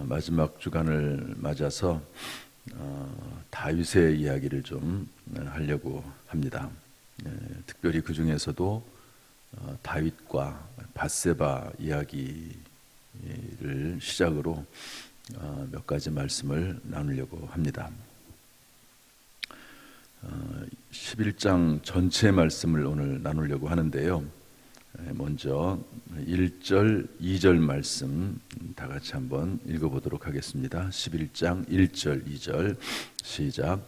마지막 주간을 맞아서 다윗의 이야기를 좀 하려고 합니다. 특별히 그 중에서도 다윗과 밧세바 이야기를 시작으로 몇 가지 말씀을 나누려고 합니다. 11장 전체 말씀을 오늘 나누려고 하는데요. 먼저 1절, 2절 말씀 다 같이 한번 읽어보도록 하겠습니다. 11장 1절, 2절 시작.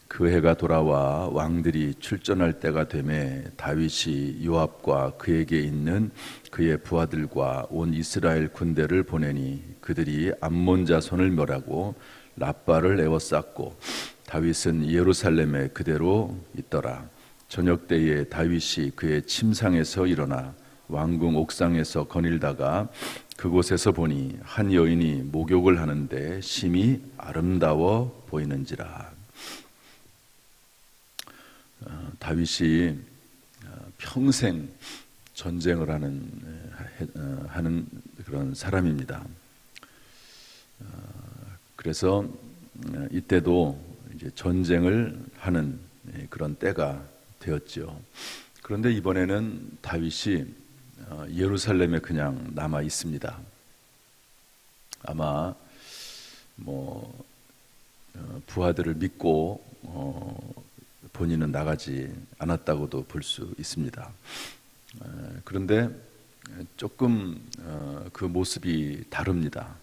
그 해가 돌아와 왕들이 출전할 때가 되매 다윗이 요압과 그에게 있는 그의 부하들과 온 이스라엘 군대를 보내니 그들이 암몬 자손을 멸하고 랍바를 에워쌌고 다윗은 예루살렘에 그대로 있더라. 저녁 때에 다윗이 그의 침상에서 일어나 왕궁 옥상에서 거닐다가 그곳에서 보니 한 여인이 목욕을 하는데 심히 아름다워 보이는지라. 다윗이 평생 전쟁을 하는 그런 사람입니다. 그래서 이때도 이제 전쟁을 하는 그런 때가 되었죠. 그런데 이번에는 다윗이 예루살렘에 그냥 남아 있습니다. 아마 부하들을 믿고 본인은 나가지 않았다고도 볼 수 있습니다. 그런데 조금 그 모습이 다릅니다.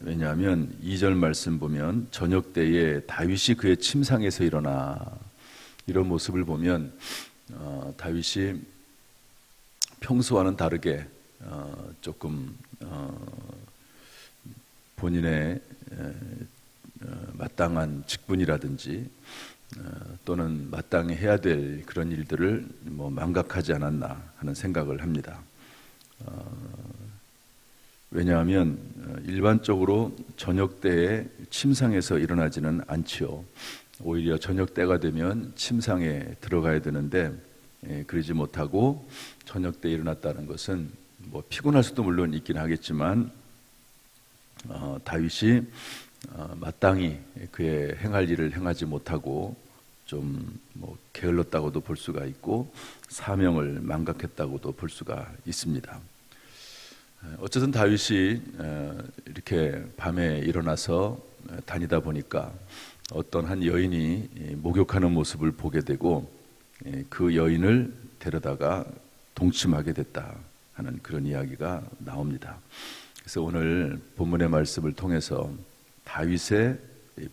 왜냐하면 2절 말씀 보면 저녁 때에 다윗이 그의 침상에서 일어나, 이런 모습을 보면 다윗이 평소와는 다르게 조금 본인의 마땅한 직분이라든지 또는 마땅히 해야 될 그런 일들을 망각하지 않았나 하는 생각을 합니다. 왜냐하면 일반적으로 저녁 때에 침상에서 일어나지는 않지요. 오히려 저녁 때가 되면 침상에 들어가야 되는데 그러지 못하고 저녁 때 일어났다는 것은 피곤할 수도 물론 있긴 하겠지만 다윗이 마땅히 그의 행할 일을 행하지 못하고 좀 게을렀다고도 볼 수가 있고 사명을 망각했다고도 볼 수가 있습니다. 어쨌든 다윗이 이렇게 밤에 일어나서 다니다 보니까 어떤 한 여인이 목욕하는 모습을 보게 되고 그 여인을 데려다가 동침하게 됐다 하는 그런 이야기가 나옵니다. 그래서 오늘 본문의 말씀을 통해서 다윗의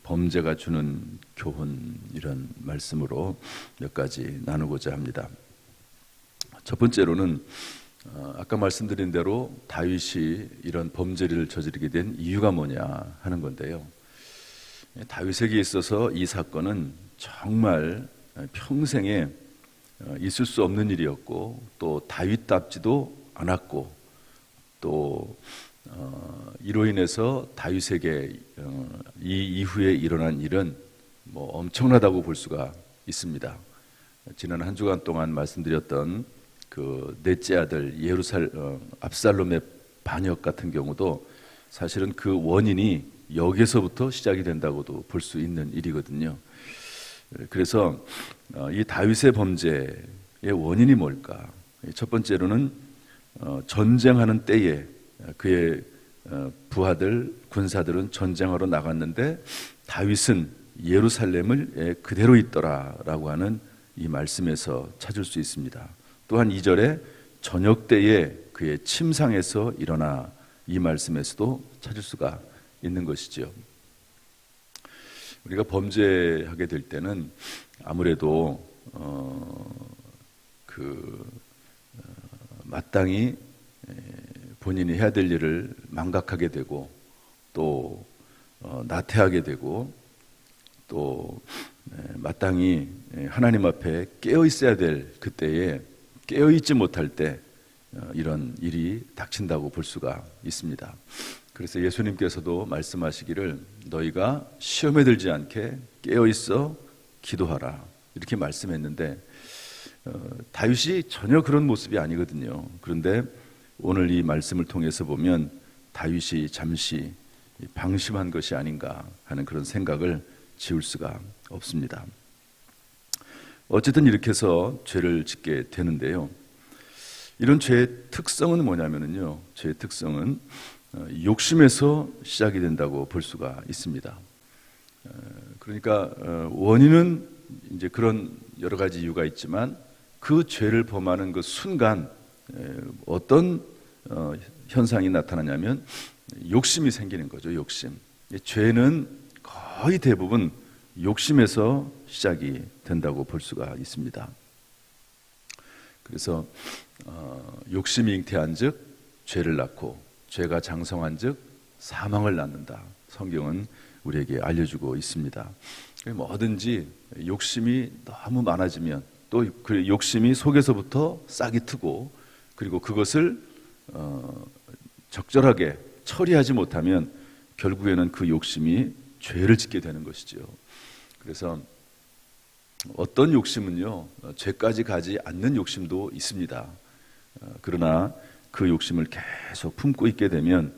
범죄가 주는 교훈, 이런 말씀으로 몇 가지 나누고자 합니다. 첫 번째로는 아까 말씀드린 대로 다윗이 이런 범죄를 저지르게 된 이유가 뭐냐 하는 건데요. 다윗에게 있어서 이 사건은 정말 평생에 있을 수 없는 일이었고 또 다윗답지도 않았고 또 이로 인해서 다윗에게 이 이후에 일어난 일은 엄청나다고 볼 수가 있습니다. 지난 한 주간 동안 말씀드렸던 그 넷째 아들 압살롬의 반역 같은 경우도 사실은 그 원인이 여기서부터 시작이 된다고도 볼 수 있는 일이거든요. 그래서 이 다윗의 범죄의 원인이 뭘까? 첫 번째로는 전쟁하는 때에 그의 부하들, 군사들은 전쟁하러 나갔는데 다윗은 예루살렘을 그대로 있더라라고 하는 이 말씀에서 찾을 수 있습니다. 또한 2절에 저녁 때에 그의 침상에서 일어나, 이 말씀에서도 찾을 수가 있는 것이죠. 우리가 범죄하게 될 때는 아무래도 마땅히 본인이 해야 될 일을 망각하게 되고 또 나태하게 되고 또 마땅히 하나님 앞에 깨어 있어야 될 그때에 깨어 있지 못할 때 이런 일이 닥친다고 볼 수가 있습니다. 그래서 예수님께서도 말씀하시기를 너희가 시험에 들지 않게 깨어 있어 기도하라, 이렇게 말씀했는데 다윗이 전혀 그런 모습이 아니거든요. 그런데 오늘 이 말씀을 통해서 보면 다윗이 잠시 방심한 것이 아닌가 하는 그런 생각을 지울 수가 없습니다. 어쨌든 이렇게 해서 죄를 짓게 되는데요. 이런 죄의 특성은 뭐냐면요. 죄의 특성은 욕심에서 시작이 된다고 볼 수가 있습니다. 그러니까 원인은 이제 그런 여러 가지 이유가 있지만 그 죄를 범하는 그 순간 어떤 현상이 나타나냐면 욕심이 생기는 거죠. 욕심. 죄는 거의 대부분 욕심에서 시작이 된다고 볼 수가 있습니다. 그래서 욕심이 잉태한즉 죄를 낳고 죄가 장성한즉 사망을 낳는다. 성경은 우리에게 알려주고 있습니다. 뭐든지 욕심이 너무 많아지면 또 그 욕심이 속에서부터 싹이 트고 그리고 그것을 적절하게 처리하지 못하면 결국에는 그 욕심이 죄를 짓게 되는 것이죠. 그래서 어떤 욕심은요, 죄까지 가지 않는 욕심도 있습니다. 그러나 그 욕심을 계속 품고 있게 되면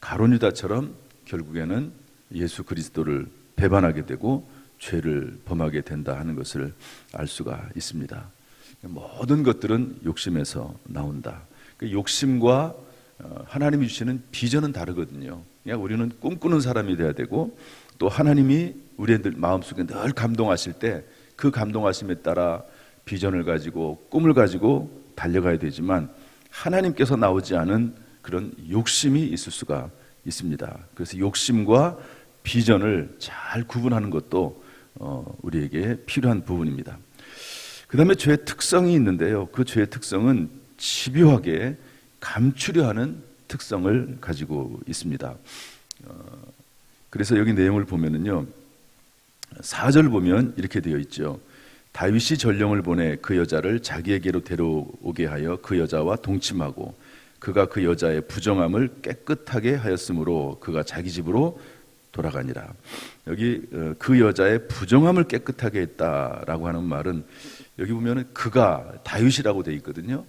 가룟 유다처럼 결국에는 예수 그리스도를 배반하게 되고 죄를 범하게 된다 하는 것을 알 수가 있습니다. 모든 것들은 욕심에서 나온다. 그 욕심과 하나님이 주시는 비전은 다르거든요. 그냥 우리는 꿈꾸는 사람이 돼야 되고 또 하나님이 우리들 마음속에 늘 감동하실 때 그 감동하심에 따라 비전을 가지고 꿈을 가지고 달려가야 되지만 하나님께서 나오지 않은 그런 욕심이 있을 수가 있습니다. 그래서 욕심과 비전을 잘 구분하는 것도 우리에게 필요한 부분입니다. 그 다음에 죄의 특성이 있는데요. 그 죄의 특성은 집요하게 감추려 하는 특성을 가지고 있습니다. 그래서 여기 내용을 보면은요, 4절 보면 이렇게 되어 있죠. 다윗이 전령을 보내 그 여자를 자기에게로 데려오게 하여 그 여자와 동침하고 그가 그 여자의 부정함을 깨끗하게 하였으므로 그가 자기 집으로 돌아가니라. 여기 그 여자의 부정함을 깨끗하게 했다라고 하는 말은 여기 보면은 그가 다윗이라고 되어 있거든요.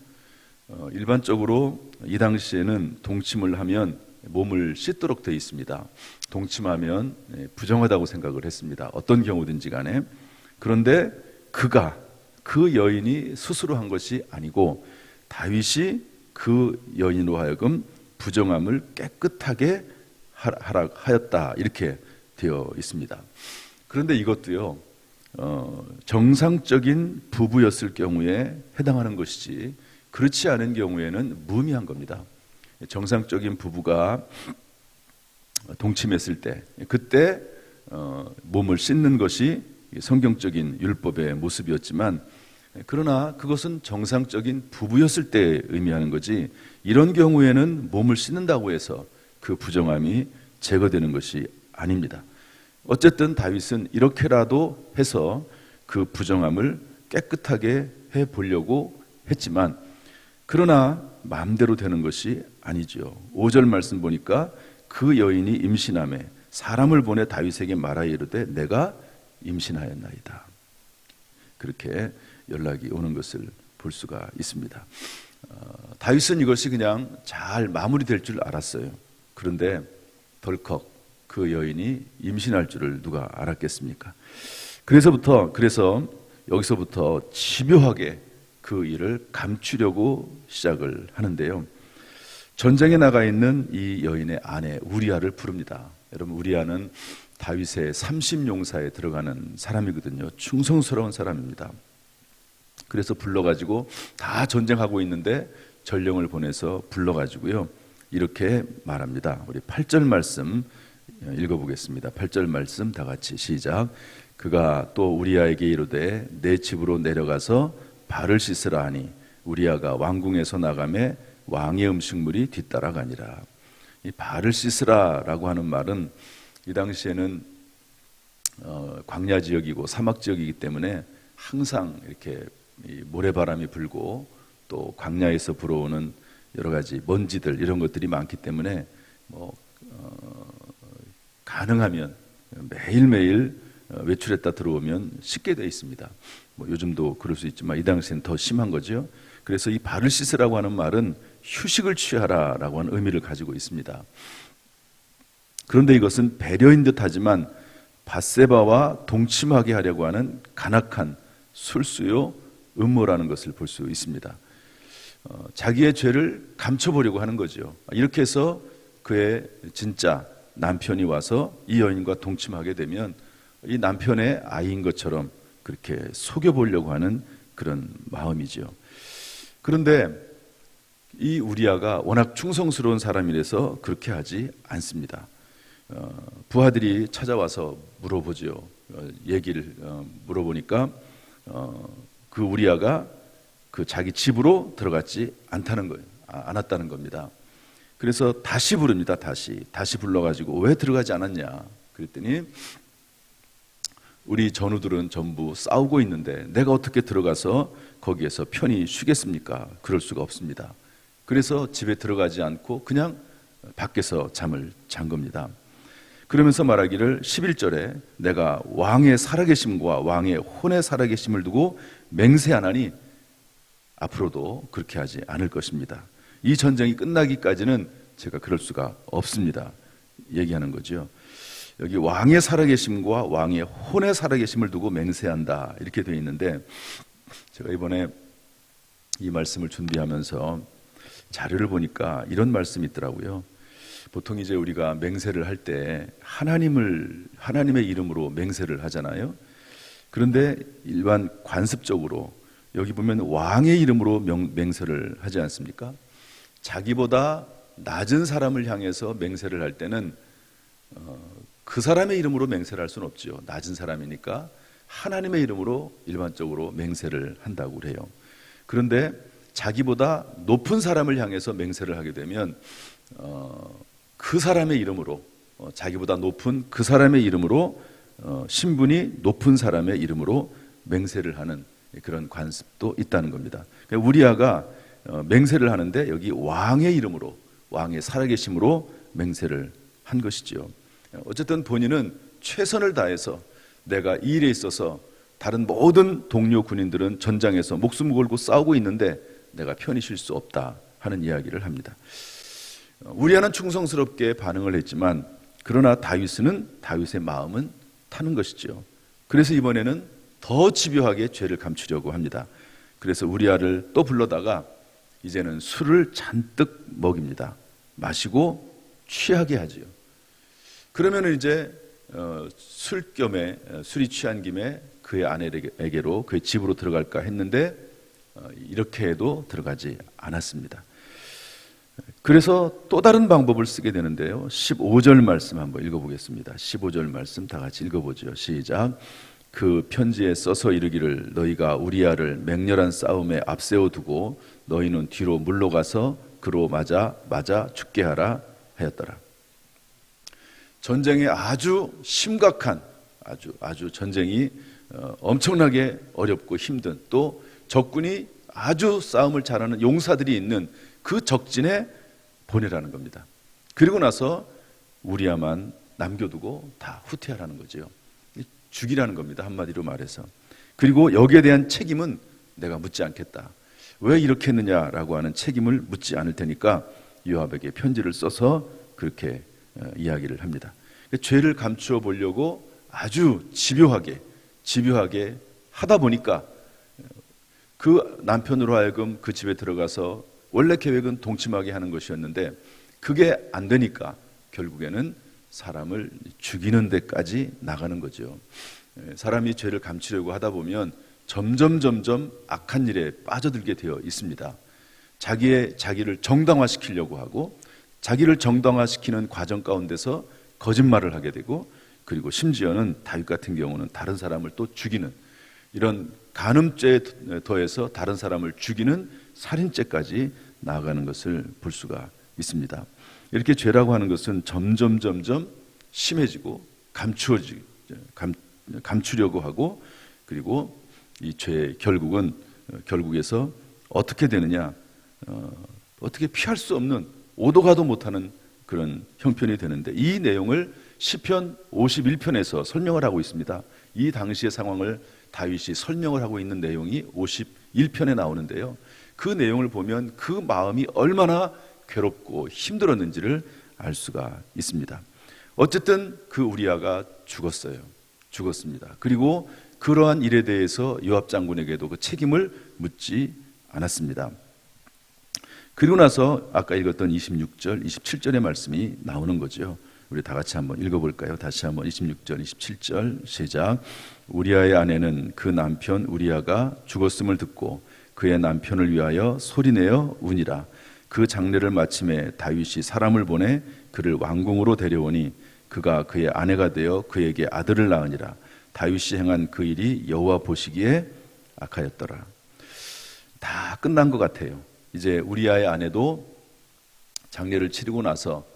일반적으로 이 당시에는 동침을 하면 몸을 씻도록 되어 있습니다. 동침하면 부정하다고 생각을 했습니다. 어떤 경우든지 간에. 그런데 그가, 그 여인이 스스로 한 것이 아니고 다윗이 그 여인으로 하여금 부정함을 깨끗하게 하였다 이렇게 되어 있습니다. 그런데 이것도요, 정상적인 부부였을 경우에 해당하는 것이지 그렇지 않은 경우에는 무의미한 겁니다. 정상적인 부부가 동침했을 때 그때 몸을 씻는 것이 성경적인 율법의 모습이었지만 그러나 그것은 정상적인 부부였을 때 의미하는 거지 이런 경우에는 몸을 씻는다고 해서 그 부정함이 제거되는 것이 아닙니다. 어쨌든 다윗은 이렇게라도 해서 그 부정함을 깨끗하게 해보려고 했지만 그러나 마음대로 되는 것이 아니죠. 5절 말씀 보니까 그 여인이 임신하매 사람을 보내 다윗에게 말하여 이르되 내가 임신하였나이다. 그렇게 연락이 오는 것을 볼 수가 있습니다. 다윗은 이것이 그냥 잘 마무리될 줄 알았어요. 그런데 덜컥 그 여인이 임신할 줄을 누가 알았겠습니까? 그래서 여기서부터 집요하게 그 일을 감추려고 시작을 하는데요. 전쟁에 나가 있는 이 여인의 아내 우리아를 부릅니다. 여러분 우리아는 다윗의 30용사에 들어가는 사람이거든요. 충성스러운 사람입니다. 그래서 불러가지고 다 전쟁하고 있는데 전령을 보내서 불러가지고요. 이렇게 말합니다. 우리 8절 말씀 읽어보겠습니다. 8절 말씀 다 같이 시작. 그가 또 우리아에게 이르되 내 집으로 내려가서 발을 씻으라 하니 우리아가 왕궁에서 나가매 왕의 음식물이 뒤따라가니라. 이 발을 씻으라라고 하는 말은 이 당시에는 광야 지역이고 사막 지역이기 때문에 항상 이렇게 모래바람이 불고 또 광야에서 불어오는 여러 가지 먼지들 이런 것들이 많기 때문에 가능하면 매일매일 외출했다 들어오면 씻게 돼 있습니다. 요즘도 그럴 수 있지만 이 당시에는 더 심한 거죠. 그래서 이 발을 씻으라고 하는 말은 휴식을 취하라라고 하는 의미를 가지고 있습니다. 그런데 이것은 배려인 듯하지만 밧세바와 동침하게 하려고 하는 간악한 술수요 음모라는 것을 볼 수 있습니다. 자기의 죄를 감춰보려고 하는 거죠. 이렇게 해서 그의 진짜 남편이 와서 이 여인과 동침하게 되면 이 남편의 아이인 것처럼 그렇게 속여보려고 하는 그런 마음이죠. 그런데 이 우리아가 워낙 충성스러운 사람이라서 그렇게 하지 않습니다. 부하들이 찾아와서 물어보죠. 얘기를 물어보니까 그 우리아가 그 자기 집으로 들어갔지 않다는 거예요. 않았다는 겁니다. 그래서 다시 부릅니다. 다시 불러가지고 왜 들어가지 않았냐 그랬더니 우리 전우들은 전부 싸우고 있는데 내가 어떻게 들어가서 거기에서 편히 쉬겠습니까? 그럴 수가 없습니다. 그래서 집에 들어가지 않고 그냥 밖에서 잠을 잔 겁니다. 그러면서 말하기를 11절에 내가 왕의 살아계심과 왕의 혼의 살아계심을 두고 맹세하나니 앞으로도 그렇게 하지 않을 것입니다. 이 전쟁이 끝나기까지는 제가 그럴 수가 없습니다. 얘기하는 거죠. 여기 왕의 살아계심과 왕의 혼의 살아계심을 두고 맹세한다 이렇게 되어 있는데 제가 이번에 이 말씀을 준비하면서 자료를 보니까 이런 말씀이 있더라고요. 보통 이제 우리가 맹세를 할 때 하나님의 이름으로 맹세를 하잖아요. 그런데 일반 관습적으로 여기 보면 왕의 이름으로 맹세를 하지 않습니까? 자기보다 낮은 사람을 향해서 맹세를 할 때는 그 사람의 이름으로 맹세를 할 수는 없죠. 낮은 사람이니까 하나님의 이름으로 일반적으로 맹세를 한다고 그래요. 그런데 자기보다 높은 사람을 향해서 맹세를 하게 되면 그 사람의 이름으로 자기보다 높은 그 사람의 이름으로 신분이 높은 사람의 이름으로 맹세를 하는 그런 관습도 있다는 겁니다. 그러니까 우리아가 맹세를 하는데 여기 왕의 이름으로 왕의 살아계심으로 맹세를 한 것이죠. 어쨌든 본인은 최선을 다해서 내가 이 일에 있어서 다른 모든 동료 군인들은 전장에서 목숨 걸고 싸우고 있는데 내가 편히 쉴 수 없다 하는 이야기를 합니다. 우리아는 충성스럽게 반응을 했지만 그러나 다윗의 마음은 타는 것이죠. 그래서 이번에는 더 집요하게 죄를 감추려고 합니다. 그래서 우리아를 또 불러다가 이제는 술을 잔뜩 먹입니다. 마시고 취하게 하지요. 그러면 이제 술겸에 술이 취한 김에 그의 아내에게로 그의 집으로 들어갈까 했는데 이렇게 해도 들어가지 않았습니다. 그래서 또 다른 방법을 쓰게 되는데요. 15절 말씀 한번 읽어보겠습니다. 15절 말씀 다 같이 읽어보죠. 시작. 그 편지에 써서 이르기를 너희가 우리아를 맹렬한 싸움에 앞세워 두고 너희는 뒤로 물러가서 그로 맞아 죽게 하라 하였더라. 전쟁에 아주 심각한 아주 전쟁이 엄청나게 어렵고 힘든 또 적군이 아주 싸움을 잘하는 용사들이 있는 그 적진에 보내라는 겁니다. 그리고 나서 우리아만 남겨두고 다 후퇴하라는 거죠. 죽이라는 겁니다. 한마디로 말해서. 그리고 여기에 대한 책임은 내가 묻지 않겠다. 왜 이렇게 했느냐라고 하는 책임을 묻지 않을 테니까 요압에게 편지를 써서 그렇게 이야기를 합니다. 죄를 감추어 보려고 아주 집요하게 하다 보니까 그 남편으로 하여금 그 집에 들어가서 원래 계획은 동침하게 하는 것이었는데 그게 안 되니까 결국에는 사람을 죽이는 데까지 나가는 거죠. 사람이 죄를 감추려고 하다 보면 점점 악한 일에 빠져들게 되어 있습니다. 자기를 정당화시키려고 하고 자기를 정당화시키는 과정 가운데서 거짓말을 하게 되고 그리고 심지어는 다윗 같은 경우는 다른 사람을 또 죽이는 이런 간음죄에 더해서 다른 사람을 죽이는 살인죄까지 나아가는 것을 볼 수가 있습니다. 이렇게 죄라고 하는 것은 점점 심해지고 감추려고 하고 그리고 이 죄의 결국에서 어떻게 되느냐 어떻게 피할 수 없는 오도 가도 못하는 그런 형편이 되는데 이 내용을 시편 51편에서 설명을 하고 있습니다. 이 당시의 상황을 다윗이 설명을 하고 있는 내용이 51편에 나오는데요. 그 내용을 보면 그 마음이 얼마나 괴롭고 힘들었는지를 알 수가 있습니다. 어쨌든 그 우리아가 죽었습니다. 그리고 그러한 일에 대해서 요압 장군에게도 그 책임을 묻지 않았습니다. 그리고 나서 아까 읽었던 26절, 27절의 말씀이 나오는 거죠. 우리 다 같이 한번 읽어볼까요? 다시 한번 26절, 27절 시작. 우리아의 아내는 그 남편 우리아가 죽었음을 듣고 그의 남편을 위하여 소리내어 우니라. 그 장례를 마침에 다윗이 사람을 보내 그를 왕궁으로 데려오니 그가 그의 아내가 되어 그에게 아들을 낳으니라. 다윗이 행한 그 일이 여호와 보시기에 악하였더라. 다 끝난 것 같아요. 이제 우리아의 아내도 장례를 치르고 나서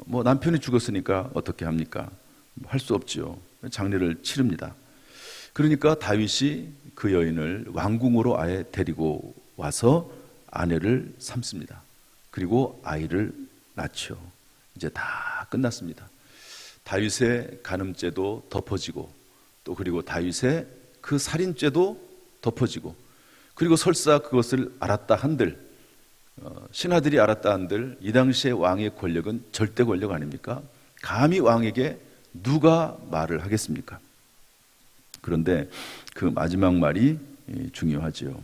남편이 죽었으니까 어떻게 합니까? 할 수 없지요. 장례를 치릅니다. 그러니까 다윗이 그 여인을 왕궁으로 아예 데리고 와서 아내를 삼습니다. 그리고 아이를 낳죠. 이제 다 끝났습니다. 다윗의 간음죄도 덮어지고 또 그리고 다윗의 그 살인죄도 덮어지고 그리고 설사 그것을 알았다 한들 신하들이 알았다 한들 이 당시의 왕의 권력은 절대 권력 아닙니까? 감히 왕에게 누가 말을 하겠습니까? 그런데 그 마지막 말이 중요하지요.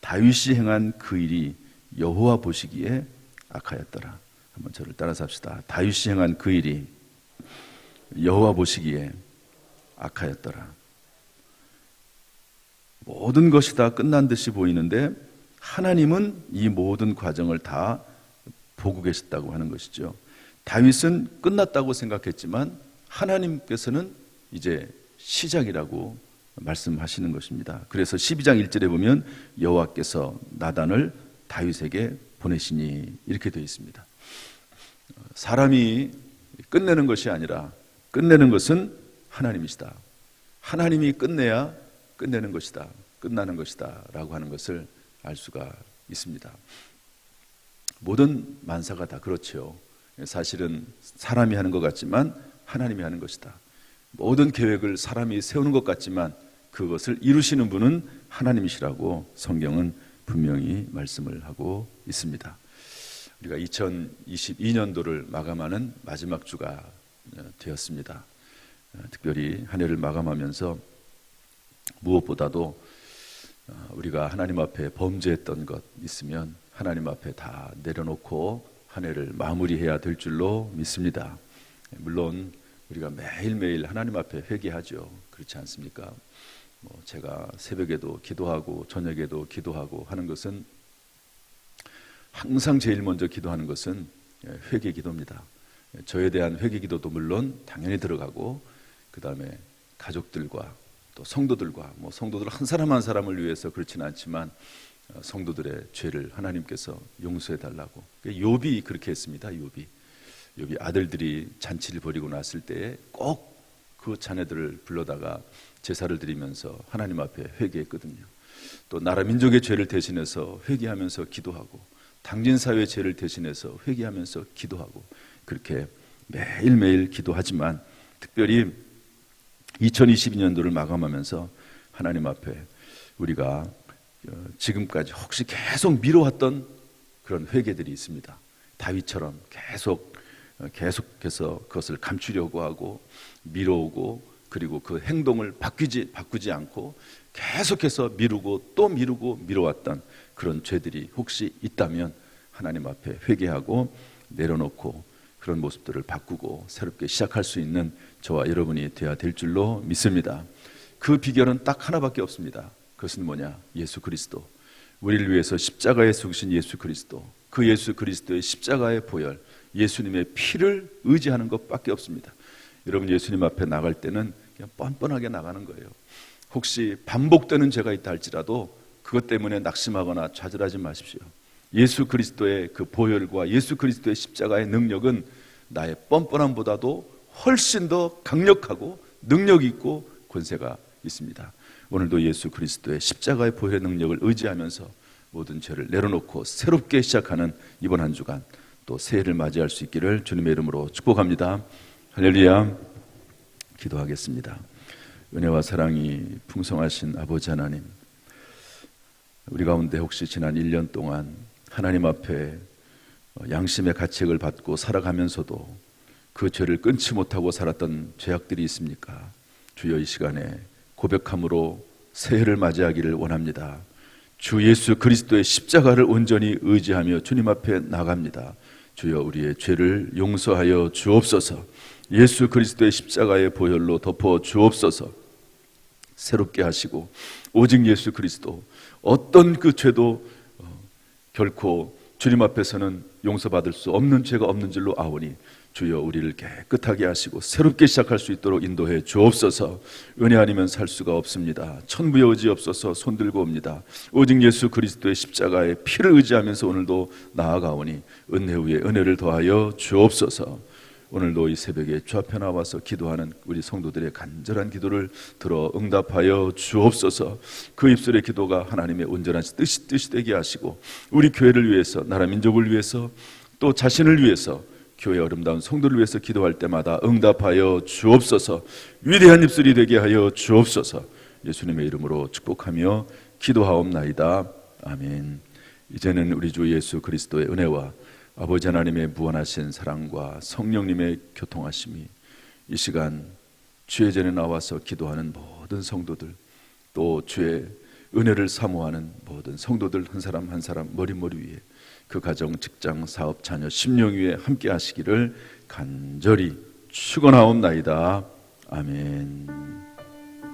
다윗이 행한 그 일이 여호와 보시기에 악하였더라. 한번 저를 따라서 합시다. 다윗이 행한 그 일이 여호와 보시기에 악하였더라. 모든 것이 다 끝난 듯이 보이는데 하나님은 이 모든 과정을 다 보고 계셨다고 하는 것이죠. 다윗은 끝났다고 생각했지만 하나님께서는 이제 시작이라고 말씀하시는 것입니다. 그래서 12장 1절에 보면 여호와께서 나단을 다윗에게 보내시니 이렇게 되어 있습니다. 사람이 끝내는 것이 아니라 끝내는 것은 하나님이시다. 하나님이 끝내야 끝내는 것이다. 끝나는 것이다. 라고 하는 것을 알 수가 있습니다. 모든 만사가 다 그렇죠. 사실은 사람이 하는 것 같지만 하나님이 하는 것이다. 모든 계획을 사람이 세우는 것 같지만 그것을 이루시는 분은 하나님이시라고 성경은 분명히 말씀을 하고 있습니다. 우리가 2022년도를 마감하는 마지막 주가 되었습니다. 특별히 한 해를 마감하면서 무엇보다도 우리가 하나님 앞에 범죄했던 것 있으면 하나님 앞에 다 내려놓고 한 해를 마무리해야 될 줄로 믿습니다. 물론 우리가 매일매일 하나님 앞에 회개하죠. 그렇지 않습니까? 제가 새벽에도 기도하고 저녁에도 기도하고 하는 것은 항상 제일 먼저 기도하는 것은 회개 기도입니다. 저에 대한 회개 기도도 물론 당연히 들어가고 그 다음에 가족들과 또 성도들과 성도들 한 사람 한 사람을 위해서 그렇지는 않지만 성도들의 죄를 하나님께서 용서해 달라고. 욥이 그렇게 했습니다. 욥이 아들들이 잔치를 벌이고 났을 때에 꼭 그 자녀들을 불러다가 제사를 드리면서 하나님 앞에 회개했거든요. 또 나라 민족의 죄를 대신해서 회개하면서 기도하고 당진 사회의 죄를 대신해서 회개하면서 기도하고 그렇게 매일매일 기도하지만 특별히 2022년도를 마감하면서 하나님 앞에 우리가 지금까지 혹시 계속 미뤄왔던 그런 회개들이 있습니다. 다윗처럼 계속해서 그것을 감추려고 하고 미뤄오고 그리고 그 행동을 바꾸지 않고 계속해서 미루고 또 미루고 미뤄왔던 그런 죄들이 혹시 있다면 하나님 앞에 회개하고 내려놓고 그런 모습들을 바꾸고 새롭게 시작할 수 있는 저와 여러분이 되어야 될 줄로 믿습니다. 그 비결은 딱 하나밖에 없습니다. 그것은 뭐냐? 예수 그리스도. 우리를 위해서 십자가에 죽으신 예수 그리스도. 그 예수 그리스도의 십자가의 보혈, 예수님의 피를 의지하는 것밖에 없습니다. 여러분 예수님 앞에 나갈 때는 그냥 뻔뻔하게 나가는 거예요. 혹시 반복되는 죄가 있다 할지라도 그것 때문에 낙심하거나 좌절하지 마십시오. 예수 그리스도의 그 보혈과 예수 그리스도의 십자가의 능력은 나의 뻔뻔함보다도 훨씬 더 강력하고 능력 있고 권세가 있습니다. 오늘도 예수 그리스도의 십자가의 보혈의 능력을 의지하면서 모든 죄를 내려놓고 새롭게 시작하는 이번 한 주간 또 새해를 맞이할 수 있기를 주님의 이름으로 축복합니다. 할렐루야. 기도하겠습니다. 은혜와 사랑이 풍성하신 아버지 하나님, 우리 가운데 혹시 지난 1년 동안 하나님 앞에 양심의 가책을 받고 살아가면서도 그 죄를 끊지 못하고 살았던 죄악들이 있습니까? 주여 이 시간에 고백함으로 새해를 맞이하기를 원합니다. 주 예수 그리스도의 십자가를 온전히 의지하며 주님 앞에 나갑니다. 주여 우리의 죄를 용서하여 주옵소서. 예수 그리스도의 십자가의 보혈로 덮어 주옵소서. 새롭게 하시고 오직 예수 그리스도, 어떤 그 죄도 결코 주님 앞에서는 용서받을 수 없는 죄가 없는 줄로 아오니 주여 우리를 깨끗하게 하시고 새롭게 시작할 수 있도록 인도해 주옵소서. 은혜 아니면 살 수가 없습니다. 천부의 의지 없어서 손들고 옵니다. 오직 예수 그리스도의 십자가의 피를 의지하면서 오늘도 나아가오니 은혜 위에 은혜를 더하여 주옵소서. 오늘도 이 새벽에 주 앞에 나와서 기도하는 우리 성도들의 간절한 기도를 들어 응답하여 주옵소서. 그 입술의 기도가 하나님의 온전한 뜻이 되게 하시고 우리 교회를 위해서, 나라 민족을 위해서, 또 자신을 위해서, 교회 아름다운 성도를 위해서 기도할 때마다 응답하여 주옵소서. 위대한 입술이 되게 하여 주옵소서. 예수님의 이름으로 축복하며 기도하옵나이다. 아멘. 이제는 우리 주 예수 그리스도의 은혜와 아버지 하나님의 무한하신 사랑과 성령님의 교통하심이 이 시간 주의 전에 나와서 기도하는 모든 성도들, 또 주의 은혜를 사모하는 모든 성도들 한 사람 한 사람 머리머리 위에, 그 가정, 직장, 사업, 자녀, 심령 위에 함께 하시기를 간절히 축원하옵나이다. 아멘.